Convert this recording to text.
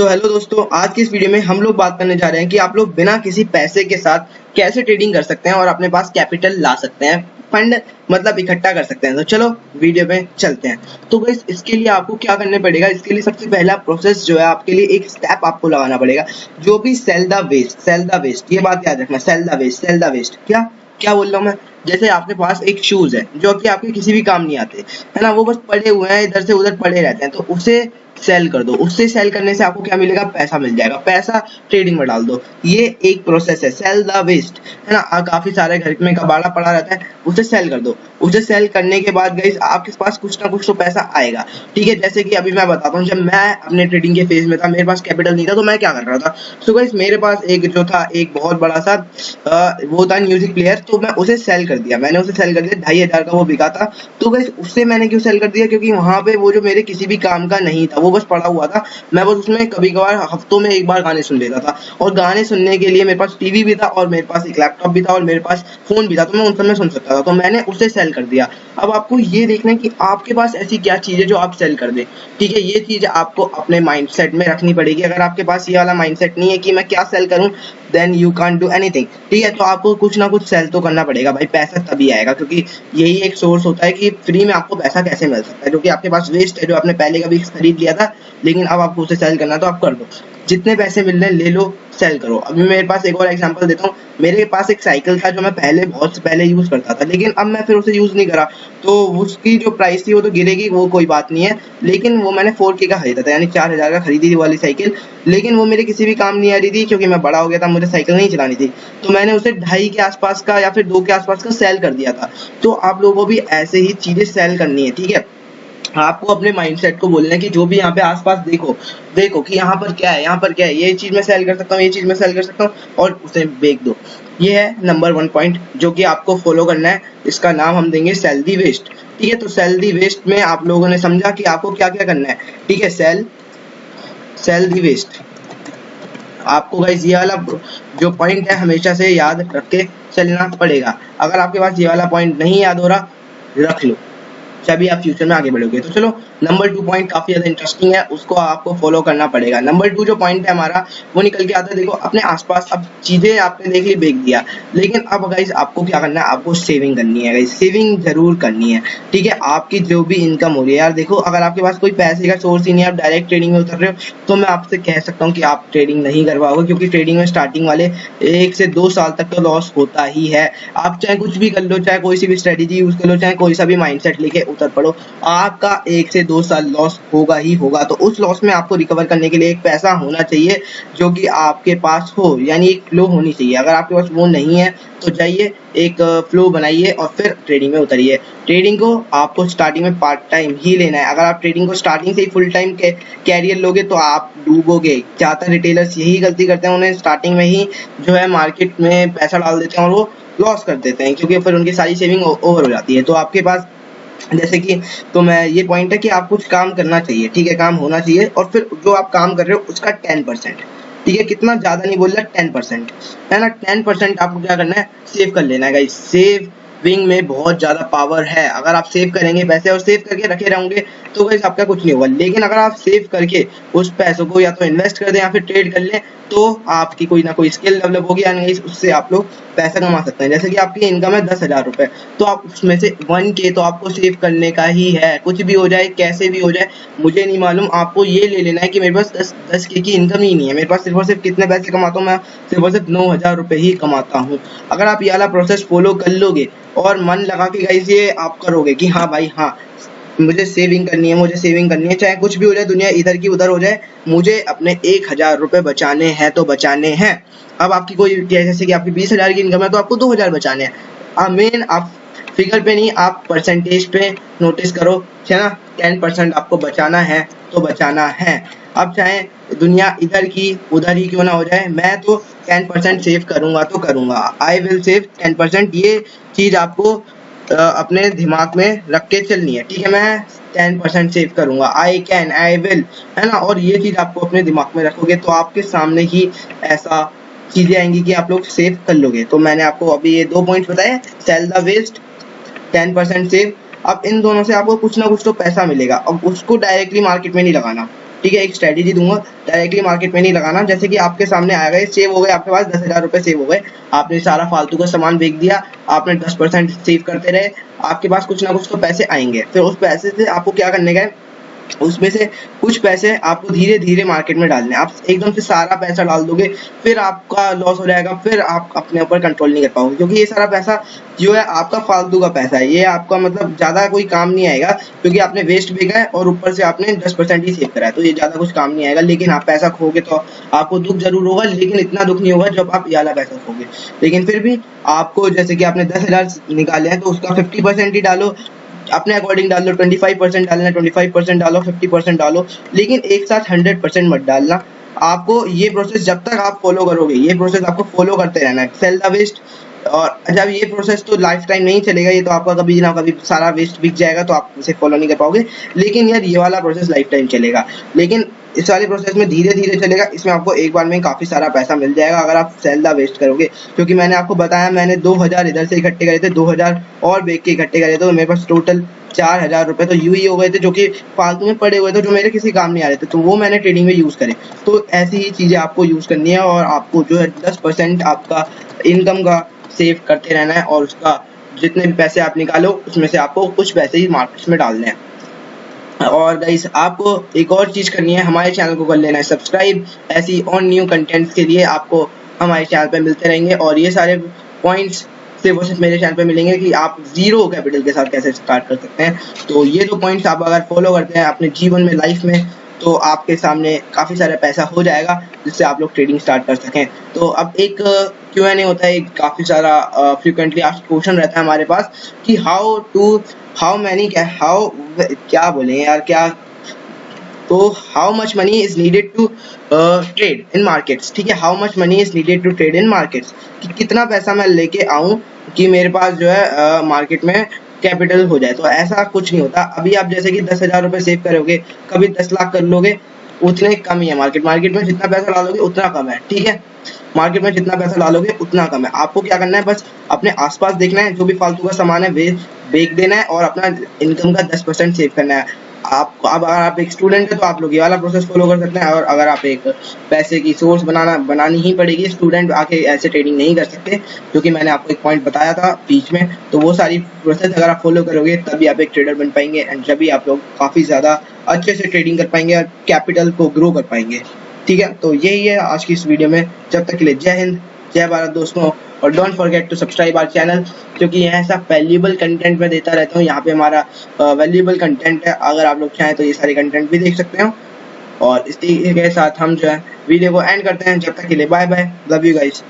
तो हेलो दोस्तों, आज की इस वीडियो में हम लोग बात करने जा रहे हैं कि आप लोग बिना किसी पैसे के साथ कैसे ट्रेडिंग कर सकते हैं और अपने पास कैपिटल ला सकते हैं, फंड मतलब इकट्ठा कर सकते हैं। तो चलो वीडियो में चलते हैं। तो गाइस इसके लिए आपको क्या करने पड़ेगा, इसके लिए सबसे पहला प्रोसेस जो है आपके लिए एक स्टेप आपको लगाना पड़ेगा, जो भी सेल द वेस्ट, ये बात याद रखना, सेल द वेस्ट। क्या क्या बोल रहा हूँ मैं? जैसे आपके पास एक शूज है जो कि आपके किसी भी काम नहीं आते, है ना, वो बस पड़े हुए हैं, इधर से उधर पड़े रहते हैं, तो उसे सेल कर दो। उससे सेल करने से आपको क्या मिलेगा? पैसा मिल जाएगा। पैसा ट्रेडिंग में डाल दो। ये एक प्रोसेस है, सेल द वेस्ट, है ना। काफी सारे घर में कबाड़ा पड़ा रहता है, उसे सेल कर दो। उसे सेल करने के बाद गाइस आपके पास कुछ ना कुछ तो पैसा आएगा, ठीक है। जैसे कि अभी मैं बताता हूँ, जब मैं अपने ट्रेडिंग के फेज में था, मेरे पास कैपिटल नहीं था, तो मैं क्या कर रहा था। सो गाइस मेरे पास एक जो था, एक बहुत बड़ा सा वो था म्यूजिक प्लेयर, तो मैं उसे सेल कर दिया। मैंने उसे सेल कर दिया, 2500 का वो बिका था। तो गाइस उससे मैंने क्यों सेल कर दिया? क्योंकि वहां पे वो जो मेरे किसी भी काम का नहीं था, वो बस पड़ा हुआ था। मैं बस उसमें कभी कभार हफ्तों में एक बार गाने सुन लेता था, और गाने सुनने के लिए मेरे पास टीवी भी था, और मेरे पास एक लैपटॉप भी था, और मेरे पास फोन भी था, तो मैं उन सब में सुन सकता था। तो मैंने उसे सेल कर दिया। अब आपको ये देखना है कि आपके पास ऐसी क्या चीज है जो आप सेल कर दें, ठीक है। ये चीज आपको अपने माइंडसेट में रखनी पड़ेगी। अगर आपके पास ये वाला माइंडसेट नहीं है कि मैं क्या सेल करूं, then you can't do anything, ठीक है। तो आपको कुछ ना कुछ सेल तो करना पड़ेगा भाई, पैसा तभी आएगा, क्योंकि यही एक सोर्स होता है कि फ्री में आपको पैसा कैसे मिल सकता है, जो कि आपके पास वेस्ट है, जो आपने पहले कभी खरीद लिया था, लेकिन अब आपको उसे सेल करना, तो आप कर दो। जितने पैसे मिल रहे हैं ले लो, सेल करो। अभी मेरे पास एक और एग्जांपल देता हूँ। मेरे पास एक साइकिल था जो मैं पहले बहुत पहले यूज करता था, लेकिन अब मैं फिर उसे यूज नहीं करा, तो उसकी जो प्राइस थी वो तो गिरेगी, वो कोई बात नहीं है, लेकिन वो मैंने 4K का खरीदा था, यानी 4000 का खरीदी थी वाली साइकिल। लेकिन वो मेरे किसी भी काम नहीं आ रही थी, क्योंकि मैं बड़ा हो गया था, मुझे साइकिल नहीं चलानी थी। तो मैंने उसे 2.5 के आसपास का या फिर 2 के आसपास का सेल कर दिया था। तो आप लोगों को भी ऐसे ही चीजें सेल करनी है, ठीक है। आपको अपने माइंडसेट को बोलना है कि जो भी यहाँ पे आसपास देखो, देखो कि यहाँ पर क्या है, यहाँ पर क्या है, ये चीज मैं सेल कर सकता हूँ, ये चीज मैं सेल कर सकता हूँ, और उसे बेच दो। ये है नंबर 1 पॉइंट जो कि आपको फॉलो करना है। इसका नाम हम देंगे सेल दी वेस्ट, ठीक है। तो सेल दी वेस्ट में आप लोगों ने समझा कि आपको क्या क्या करना है, ठीक है। सेल दी वेस्ट। आपको गाइस ये वाला जो पॉइंट है हमेशा से याद रख के चलना पड़ेगा। अगर आपके पास ये वाला पॉइंट नहीं याद हो रहा, रख लो, तभी आप फ्यूचर में आगे बढ़ोगे। तो चलो, नंबर 2 पॉइंट काफी ज्यादा इंटरेस्टिंग है, उसको आपको फॉलो करना पड़ेगा। नंबर 2 जो पॉइंट है हमारा, वो निकल के आता है, देखो अपने आसपास अब चीजें आपने देख ली, बेच दिया, लेकिन अब गाइस आपको क्या करना है, आपको सेविंग करनी है गाइस, सेविंग जरूर करनी है, ठीक है। आपकी जो भी इनकम हो रही है, यार देखो, अगर आपके पास कोई पैसे का सोर्स ही नहीं है, आप डायरेक्ट ट्रेडिंग में उतर रहे हो, तो मैं आपसे कह सकता हूँ कि आप ट्रेडिंग नहीं कर पाओगे, क्योंकि ट्रेडिंग में स्टार्टिंग वाले 1 से 2 साल तक तो लॉस होता ही है। आप चाहे कुछ भी कर लो, चाहे कोई सी भी स्ट्रेटेजी यूज कर लो, चाहे कोई सा भी माइंडसेट लेके उतर पड़ो, आपका 1 से 2 साल लॉस होगा ही होगा। तो उस लॉस में आपको रिकवर करने के लिए एक पैसा होना चाहिए जो कि आपके पास हो, यानी एक फ्लो होनी चाहिए। अगर आपके पास वो नहीं है, तो जाइए एक फ्लो बनाइए और फिर ट्रेडिंग में उतरिए। ट्रेडिंग को आपको स्टार्टिंग में पार्ट टाइम ही लेना है। अगर आप ट्रेडिंग को स्टार्टिंग से ही फुल टाइम के कैरियर लोगे, तो आप डूबोगे। ज्यादातर रिटेलर्स यही गलती करते हैं, उन्हें स्टार्टिंग में ही जो है मार्केट में पैसा डाल देते हैं और वो लॉस कर देते हैं, क्योंकि फिर उनकी सारी सेविंग ओवर हो जाती है। तो आपके पास जैसे कि, तो मैं ये पॉइंट है कि आप कुछ काम करना चाहिए, ठीक है, काम होना चाहिए, और फिर जो आप काम कर रहे हो उसका 10%, ठीक है, कितना ज्यादा नहीं बोल रहा, 10%, है ना। 10% आपको क्या करना है, सेव कर लेना है गाइस। सेविंग में बहुत ज्यादा पावर है। अगर आप सेव करेंगे पैसे और सेव करके रखे रहोगे, तो गाइस आपका कुछ नहीं होगा। लेकिन अगर आप सेव करके उस पैसों को या तो इन्वेस्ट कर दें या फिर ट्रेड कर लें, तो आपकी कोई ना कोई स्किल डेवलप होगी, यानी उससे आप लोग पैसा कमा सकते हैं। जैसे कि आपकी इनकम है 10,000 रुपए, तो आप उसमें से 1K तो आपको सेव करने का ही है। कुछ भी हो जाए, कैसे भी हो जाए, मुझे नहीं मालूम, आपको ये ले लेना है कि मेरे पास 10K की इनकम ही नहीं है, मेरे पास सिर्फ और सिर्फ कितने पैसे कमाता हूँ मैं, सिर्फ और सिर्फ 9,000 रुपए ही कमाता हूँ। अगर आप ये वाला प्रोसेस फॉलो कर लोगे और मन लगा के गाइस ये आप करोगे कि हाँ भाई हाँ, मुझे सेविंग करनी है, मुझे सेविंग करनी है, चाहे कुछ भी हो जाए, दुनिया इधर की उधर हो जाए, मुझे अपने 1,000 रुपए बचाने हैं तो बचाने हैं। अब आपकी कोई, जैसे कि आपकी 20,000 की इनकम है, तो आपको 2,000 बचाने हैं। मेन आप फिगर पे नहीं, आप परसेंटेज पे नोटिस करो, है ना। 10% आपको बचाना है तो बचाना है। अब चाहे दुनिया इधर की उधर ही क्यों ना हो जाए, मैं तो 10% सेव करूंगा तो करूंगा। आई विल सेव 10%, ये चीज आपको अपने दिमाग में रख के चलनी है, ठीक है। मैं 10% सेव करूंगा, आई कैन, आई विल, है ना। और ये चीज आपको अपने दिमाग में रखोगे, तो आपके सामने ही ऐसा चीजें आएंगी कि आप लोग सेव कर लोगे। तो मैंने आपको अभी ये 2 पॉइंट्स बताए, सेल द वेस्ट, 10% सेव। अब इन दोनों से आपको कुछ ना कुछ तो पैसा मिलेगा, अब उसको डायरेक्टली मार्केट में नहीं लगाना, ठीक है, एक स्ट्रेटेजी दूंगा, डायरेक्टली मार्केट में नहीं लगाना। जैसे कि आपके सामने आएगा, ये सेव हो गए आपके पास 10,000 रुपए सेव हो गए, आपने सारा फालतू का सामान बेच दिया, आपने 10% सेव करते रहे, आपके पास कुछ ना कुछ तो पैसे आएंगे। फिर उस पैसे से आपको क्या करने का है, उसमें से कुछ पैसे आपको धीरे धीरे मार्केट में डालने हैं। आप एकदम से सारा पैसा डाल दोगे फिर आपका लॉस हो जाएगा, फिर आप अपने ऊपर कंट्रोल नहीं कर पाओगे, क्योंकि ये सारा पैसा जो है आपका फालतू का पैसा है, ये आपका मतलब ज्यादा कोई काम नहीं आएगा, क्योंकि आपने वेस्ट भी है और ऊपर से आपने 10% ही सेव करा है, तो ये ज्यादा कुछ काम नहीं आएगा। लेकिन आप पैसा खोगे तो आपको दुख जरूर होगा, लेकिन इतना दुख नहीं होगा जब आप ये वाला पैसा खोगे। लेकिन फिर भी आपको, जैसे कि आपने 10,000 निकाले हैं, तो उसका 50% ही डालो, अपने अकॉर्डिंग डाल लो। 25% डालना है 25% डालो, 50% डालो, लेकिन एक साथ 100% मत डालना। आपको ये प्रोसेस जब तक आप फॉलो करोगे, ये प्रोसेस आपको फॉलो करते रहना है, सेल द वेस्ट। और जब ये प्रोसेस तो लाइफ टाइम नहीं चलेगा, ये तो आपका कभी ना कभी सारा वेस्ट बिक जाएगा, तो आप इसे फॉलो नहीं कर पाओगे। लेकिन यार ये वाला प्रोसेस लाइफ टाइम चलेगा, लेकिन इस वाले प्रोसेस में धीरे धीरे चलेगा, इसमें आपको एक बार में काफी सारा पैसा मिल जाएगा अगर आप सेल द वेस्ट करोगे। क्योंकि मैंने आपको बताया, मैंने 2,000 इधर से इकट्ठे करे थे, 2,000 और बेच के इकट्ठे करे थे, तो मेरे पास टोटल 4,000 रुपए तो यूं ही हो गए थे, जो कि फालतू में पड़े हुए थे, जो मेरे किसी काम नहीं आ रहे थे, तो वो मैंने ट्रेडिंग में यूज करे। तो ऐसी ही चीजें आपको यूज करनी है, और आपको जो है 10% आपका इनकम का सेव करते रहना है, और उसका जितने भी पैसे आप निकालो उसमें से आपको कुछ पैसे ही मार्केट में डालने हैं। और गाइस आपको एक और चीज करनी है, हमारे चैनल को कर लेना है सब्सक्राइब। ऐसी और न्यू कंटेंट्स के लिए आपको हमारे चैनल पे मिलते रहेंगे, और ये सारे पॉइंट्स सिर्फ मेरे चैनल पे मिलेंगे कि आप जीरो कैपिटल के साथ कैसे स्टार्ट कर सकते हैं। तो ये 2 पॉइंट्स आप अगर फॉलो करते हैं अपने जीवन में, लाइफ में, तो आपके सामने काफी सारा पैसा हो जाएगा, जिससे आप लोग ट्रेडिंग स्टार्ट कर सकें। तो अब एक Q&A होता है, काफी सारा फ्रीक्वेंटली आस्क्ड क्वेश्चन रहता है हमारे पास कि हाउ क्या बोले यार, क्या, तो how much money is needed to trade in markets. ठीक है, how much money is needed to trade in markets, कि कितना पैसा मैं लेके आऊं कि मेरे पास जो है मार्केट में कैपिटल हो जाए। तो ऐसा कुछ नहीं होता। अभी आप जैसे कि 10,000 रुपए सेव करोगे, कभी 10 लाख कर लोगे, उतने कम ही है। मार्केट में जितना पैसा डालोगे उतना कम है। ठीक है, मार्केट में जितना पैसा डालोगे उतना कम है। आपको क्या करना है, बस अपने आसपास देखना है, जो भी फालतू का सामान है वे बेच देना है, और अपना इनकम का 10% सेव करना है। आप अब अगर आप एक स्टूडेंट है तो आप लोग ये वाला प्रोसेस फॉलो कर सकते हैं, और अगर आप एक पैसे की सोर्स बनानी ही पड़ेगी, स्टूडेंट आके ऐसे ट्रेडिंग नहीं कर सकते, क्योंकि मैंने आपको एक पॉइंट बताया था बीच में। तो वो सारी प्रोसेस अगर आप फॉलो करोगे तभी आप एक ट्रेडर बन पाएंगे, एंड जब भी आप लोग काफी ज्यादा अच्छे से ट्रेडिंग कर पाएंगे और कैपिटल को ग्रो कर पाएंगे। ठीक है, तो यही है आज की इस वीडियो में। जब तक के लिए जय हिंद, जय भारत दोस्तों, और don't forget to subscribe our channel, क्योंकि यहाँ ऐसा वैल्यूएबल कंटेंट मैं देता रहता हूँ। यहाँ पे हमारा वैल्यूएबल कंटेंट है, अगर आप लोग चाहें तो ये सारे कंटेंट भी देख सकते हो। और इसी के साथ हम जो है वीडियो को एंड करते हैं। जब तक के लिए bye bye, love you guys.